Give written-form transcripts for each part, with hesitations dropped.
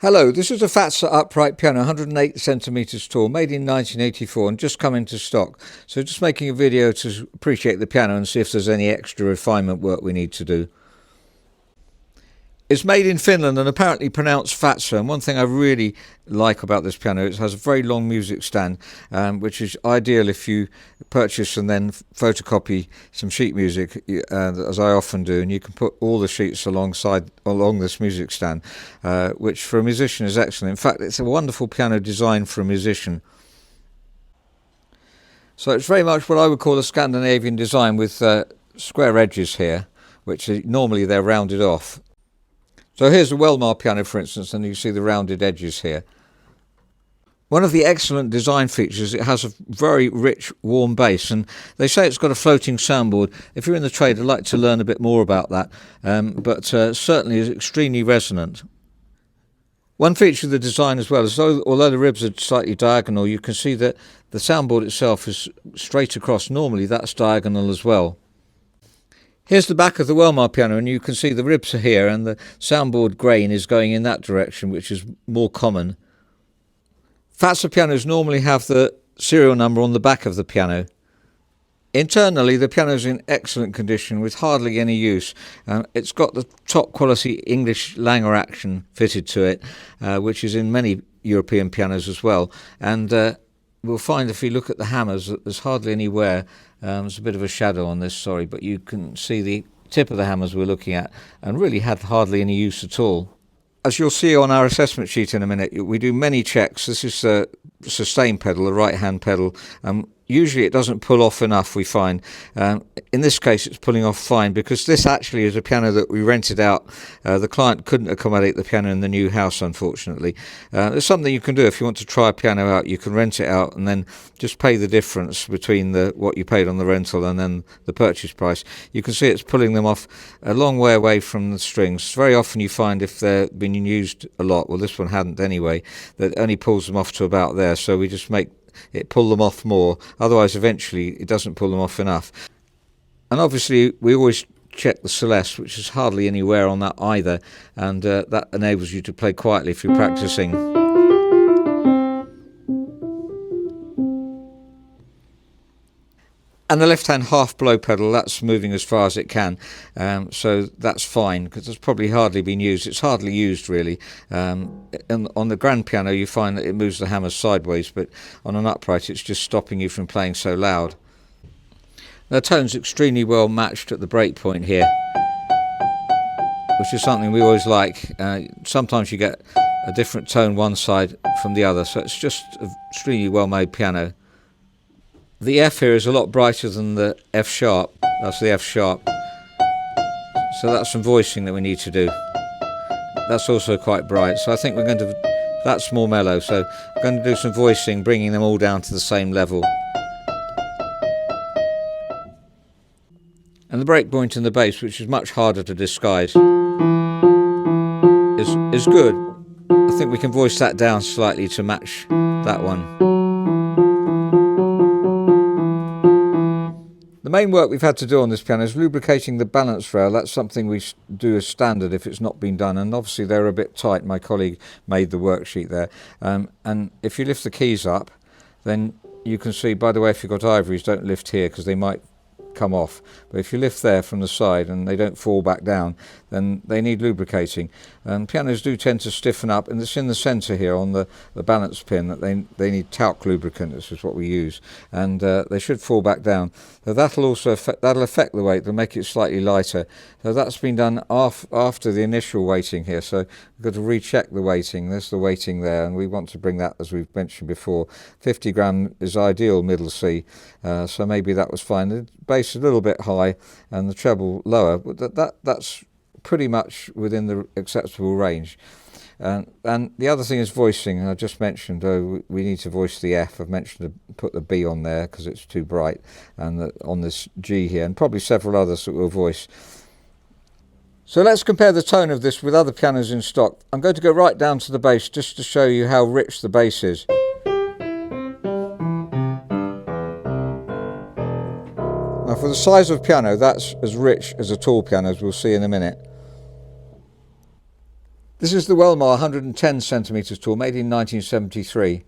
Hello, this is a Fazer upright piano, 108 centimeters tall, made in 1984 and just come into stock. So just making a video to appreciate the piano and see if there's any extra refinement work we need to do. It's made in Finland and apparently pronounced Fazer, and one thing I really like about this piano is it has a very long music stand, which is ideal if you purchase and then photocopy some sheet music, as I often do, and you can put all the sheets along this music stand, which for a musician is excellent. In fact, it's a wonderful piano designed for a musician. So it's very much what I would call a Scandinavian design with square edges here, which normally they're rounded off. So here's a Welmar piano, for instance, and you see the rounded edges here. One of the excellent design features, it has a very rich, warm bass, and they say it's got a floating soundboard. If you're in the trade, I'd like to learn a bit more about that, but certainly is extremely resonant. One feature of the design as well is, although the ribs are slightly diagonal, you can see that the soundboard itself is straight across. Normally that's diagonal as well. Here's the back of the Welmar piano, and you can see the ribs are here and the soundboard grain is going in that direction, which is more common. Fazer pianos normally have the serial number on the back of the piano. Internally, the piano is in excellent condition with hardly any use. It's got the top quality English Langer action fitted to it, which is in many European pianos as well. And we'll find if you look at the hammers that there's hardly any wear. There's a bit of a shadow on this, sorry, but you can see the tip of the hammers we're looking at and really had hardly any use at all. As you'll see on our assessment sheet in a minute, we do many checks. This is the sustain pedal, the right hand pedal. Usually it doesn't pull off enough, we find. In this case it's pulling off fine because this actually is a piano that we rented out. The client couldn't accommodate the piano in the new house, unfortunately. There's something you can do if you want to try a piano out. You can rent it out and then just pay the difference between what you paid on the rental and then the purchase price. You can see it's pulling them off a long way away from the strings. Very often you find if they're being used a lot, well this one hadn't anyway, that only pulls them off to about there, so we just make it pull them off more, otherwise eventually it doesn't pull them off enough. And obviously we always check the Celeste, which is hardly any wear on that either, and that enables you to play quietly if you're practicing. And the left-hand half-blow pedal, that's moving as far as it can, so that's fine, because it's probably hardly been used. It's hardly used, really. And on the grand piano, you find that it moves the hammers sideways, but on an upright, it's just stopping you from playing so loud. The tone's extremely well matched at the break point here, which is something we always like. Sometimes you get a different tone one side from the other, so it's just an extremely well-made piano. The F here is a lot brighter than the F sharp. That's the F sharp. So that's some voicing that we need to do. That's also quite bright. So I think we're going to, that's more mellow. So we're going to do some voicing, bringing them all down to the same level. And the break point in the bass, which is much harder to disguise, is good. I think we can voice that down slightly to match that one. The main work we've had to do on this piano is lubricating the balance rail. That's something we do as standard if it's not been done, and obviously they're a bit tight. My colleague made the worksheet there, and if you lift the keys up, then you can see, by the way, if you've got ivories, don't lift here because they might come off, but if you lift there from the side and they don't fall back down, then they need lubricating. And pianos do tend to stiffen up, and it's in the centre here on the balance pin that they need talc lubricant. This is what we use, and they should fall back down. So that'll also affect the weight. They'll make it slightly lighter. So that's been done after the initial weighting here, so we've got to recheck the weighting. There's the weighting there, and we want to bring that, as we've mentioned before, 50 gram is ideal, middle C, so maybe that was fine. The bass a little bit high and the treble lower, but that's pretty much within the acceptable range. And the other thing is voicing. I just mentioned we need to voice the F. I've mentioned to put the B on there because it's too bright, and on this G here, and probably several others that we'll voice. So let's compare the tone of this with other pianos in stock. I'm going to go right down to the bass just to show you how rich the bass is. Now for the size of piano, that's as rich as a tall piano, as we'll see in a minute. This is the Welmar 110 centimetres tall, made in 1973.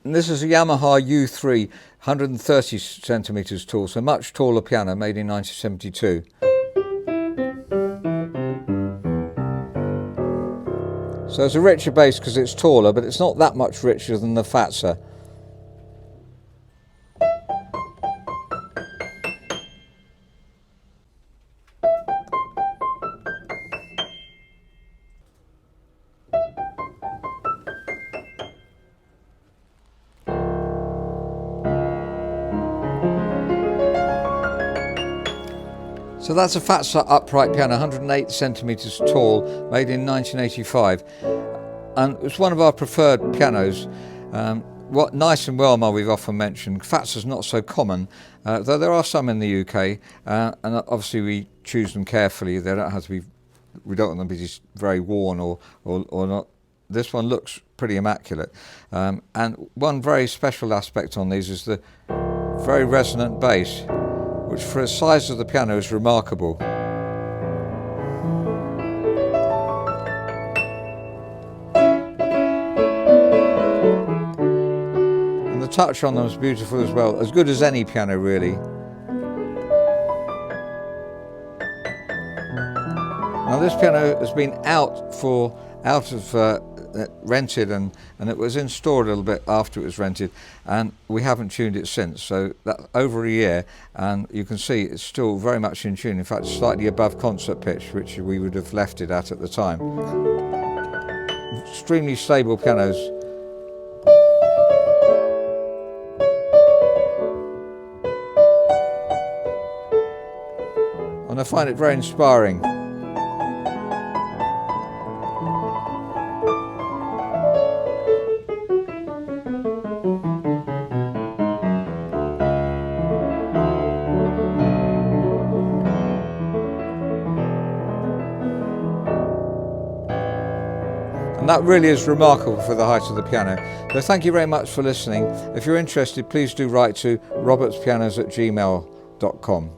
And this is a Yamaha U3, 130 centimetres tall, so much taller piano, made in 1972. So it's a richer bass because it's taller, but it's not that much richer than the Fazer. So that's a Fazer upright piano, 108 centimetres tall, made in 1985. And it's one of our preferred pianos. What Nice and Welmar we've often mentioned. Fazer's not so common, though there are some in the UK, and obviously we choose them carefully. They don't have to be, we don't want them to be just very worn or not. This one looks pretty immaculate. And one very special aspect on these is the very resonant bass, which for the size of the piano is remarkable. And the touch on them is beautiful as well, as good as any piano really. Now this piano has been out of rented, and it was installed a little bit after it was rented, and we haven't tuned it since, so that's over a year, and you can see it's still very much in tune. In fact, slightly above concert pitch, which we would have left it at the time. Extremely stable pianos. And I find it very inspiring. And that really is remarkable for the height of the piano. So thank you very much for listening. If you're interested, please do write to robertspianos@gmail.com.